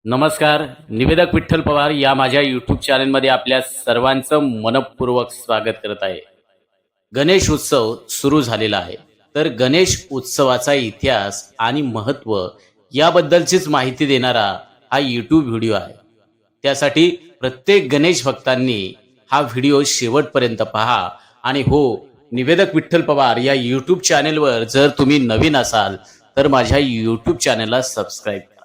नमस्कार. निवेदक विठ्ठल पवार या माझ्या यूट्यूब चॅनलमध्ये आपल्या सर्वांचं मनपूर्वक स्वागत करत आहे. गणेश उत्सव सुरू झालेला आहे. तर गणेश उत्सवाचा इतिहास आणि महत्त्व याबद्दलचीच माहिती देणारा हा यूट्यूब व्हिडिओ आहे. त्यासाठी प्रत्येक गणेश भक्तांनी हा व्हिडिओ शेवटपर्यंत पहा. आणि हो, निवेदक विठ्ठल पवार या यूट्यूब चॅनलवर जर तुम्ही नवीन असाल तर माझ्या यूट्यूब चॅनलला सबस्क्राईब करा.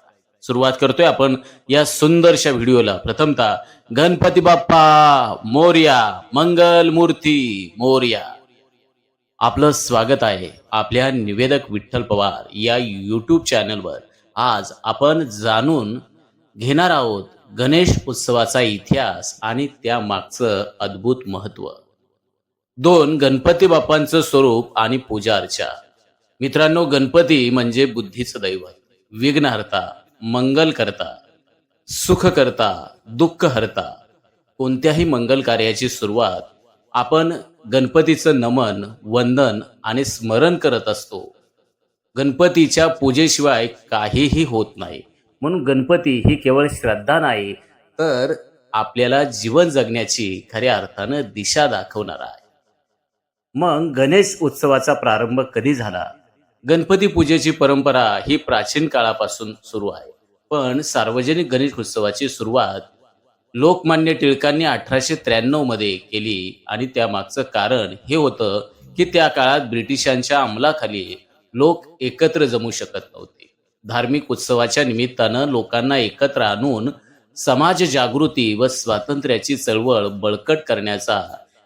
सुरुवात करतोय आपण या सुंदरशा व्हिडिओला. प्रथमतः गणपती बाप्पा मोरया, मंगल मूर्ती मोरया. आपलं स्वागत आहे आपल्या निवेदक विठ्ठल पवार या यूट्यूब चॅनलवर. आज आपण जाणून घेणार आहोत गणेश उत्सवाचा इतिहास आणि त्या मागचं अद्भुत महत्त्व. दोन, गणपती बाप्पांचं स्वरूप आणि पूजा अर्चा. मित्रांनो, गणपती म्हणजे बुद्धीचं दैवत, विघ्नहर्ता, मंगल करता, सुख करता, दुःख हरता. कोणत्याही मंगल कार्याची सुरुवात आपण गणपतीचं नमन, वंदन आणि स्मरण करत असतो. गणपतीच्या पूजेशिवाय काहीही होत नाही. म्हणून गणपती ही केवळ श्रद्धा नाही, तर आपल्याला जीवन जगण्याची खऱ्या अर्थानं दिशा दाखवणारा आहे. मग गणेश उत्सवाचा प्रारंभ कधी झाला? गणपती पूजेची परंपरा ही प्राचीन काळापासून सुरू आहे. पण सार्वजनिक गणेश उत्सवाची सुरुवात लोकमान्य टिळकांनी 1893 मध्ये केली. आणि त्यामागचं कारण हे होतं की त्या काळात ब्रिटिशांच्या अंमलाखाली लोक एकत्र जमू शकत नव्हते. धार्मिक उत्सवाच्या निमित्तानं लोकांना एकत्र आणून समाज जागृती व स्वातंत्र्याची चळवळ बळकट करण्याचा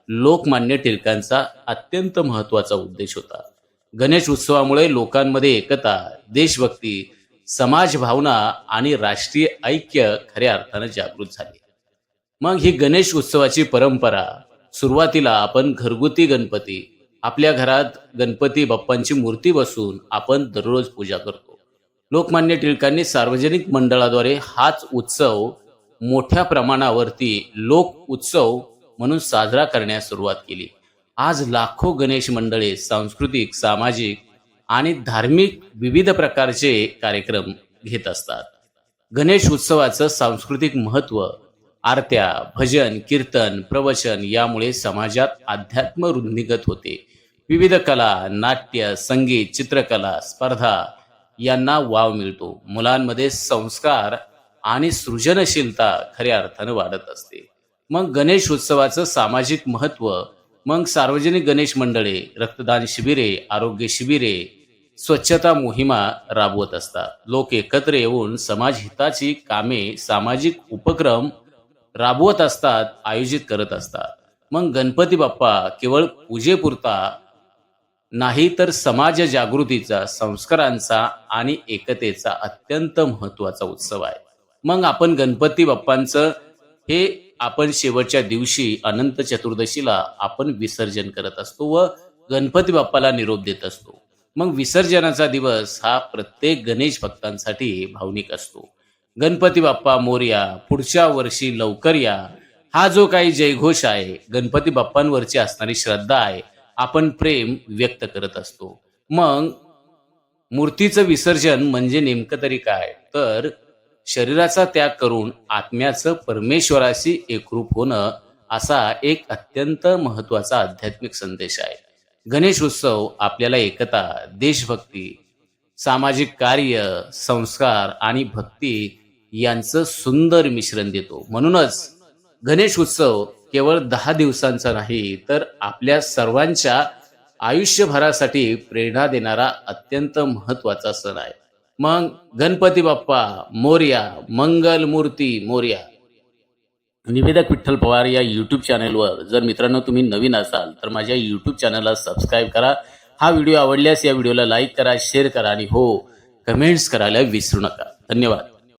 लोकमान्य टिळकांचा अत्यंत महत्त्वाचा उद्देश होता. गणेश उत्सवामुळे लोकांमध्ये एकता, देशभक्ती, समाज भावना आणि राष्ट्रीय ऐक्य खऱ्या अर्थानं जागृत झाले. मग ही गणेश उत्सवाची परंपरा, सुरुवातीला आपण घरगुती गणपती, आपल्या घरात गणपती बाप्पांची मूर्ती बसवून आपण दररोज पूजा करतो. लोकमान्य टिळकांनी सार्वजनिक मंडळाद्वारे हाच उत्सव मोठ्या प्रमाणावरती लोक उत्सव म्हणून साजरा करण्यास सुरुवात केली. आज लाखो गणेश मंडळे सांस्कृतिक, सामाजिक आणि धार्मिक विविध प्रकारचे कार्यक्रम घेत असतात. गणेश उत्सवाचं सांस्कृतिक महत्त्व, आरत्या, भजन, कीर्तन, प्रवचन यामुळे समाजात अध्यात्म वृद्धिंगत होते. विविध कला, नाट्य, संगीत, चित्रकला, स्पर्धा यांना वाव मिळतो. मुलांमध्ये संस्कार आणि सृजनशीलता खऱ्या अर्थानं वाढत असते. मग गणेश उत्सवाचं सामाजिक महत्त्व. मग सार्वजनिक गणेश मंडळे रक्तदान शिबिरे, आरोग्य शिबिरे, स्वच्छता मोहिमा राबवत असतात. लोक एकत्र येऊन समाज हिताची कामे, सामाजिक उपक्रम राबवत असतात, आयोजित करत असतात. मग गणपती बाप्पा केवळ पूजेपुरता नाही, तर समाज जागृतीचा, संस्कारांचा आणि एकतेचा अत्यंत महत्त्वाचा उत्सव आहे. मग आपण गणपती बाप्पांचं हे आपण शेवटच्या दिवशी अनंत चतुर्दशीला आपण विसर्जन करत असतो व गणपती बाप्पाला निरोप देत असतो. मग विसर्जनाचा दिवस हा प्रत्येक गणेश भक्तांसाठी भावनिक असतो. गणपती बाप्पा मोरया, पुढच्या वर्षी लवकर या, हा जो काही जयघोष आहे, गणपती बाप्पांवरची असणारी श्रद्धा आहे, आपण प्रेम व्यक्त करत असतो. मग मूर्तीचं विसर्जन म्हणजे नेमकं तरी काय? तर शरीराचा त्याग करून आत्म्याचं परमेश्वराशी एकरूप होणं, असा एक अत्यंत महत्त्वाचा आध्यात्मिक संदेश आहे. गणेश उत्सव आपल्याला एकता, देशभक्ती, सामाजिक कार्य, संस्कार आणि भक्ती यांचं सुंदर मिश्रण देतो. म्हणूनच गणेश उत्सव केवळ 10 दिवसांचा नाही, तर आपल्या सर्वांच्या आयुष्यभरासाठी प्रेरणा देणारा अत्यंत महत्त्वाचा सण आहे. मग गणपती बाप्पा मोरया, मंगल मूर्ती मोरया. निवेदक विठ्ठल पवार या यूट्यूब चॅनलवर जर मित्रांनो तुम्ही नवीन असाल तर माझ्या यूट्यूब चॅनलला सबस्क्राईब करा. हा व्हिडिओ आवडल्यास या व्हिडिओला लाईक करा, शेअर करा आणि हो, कमेंट्स करायला विसरू नका. धन्यवाद.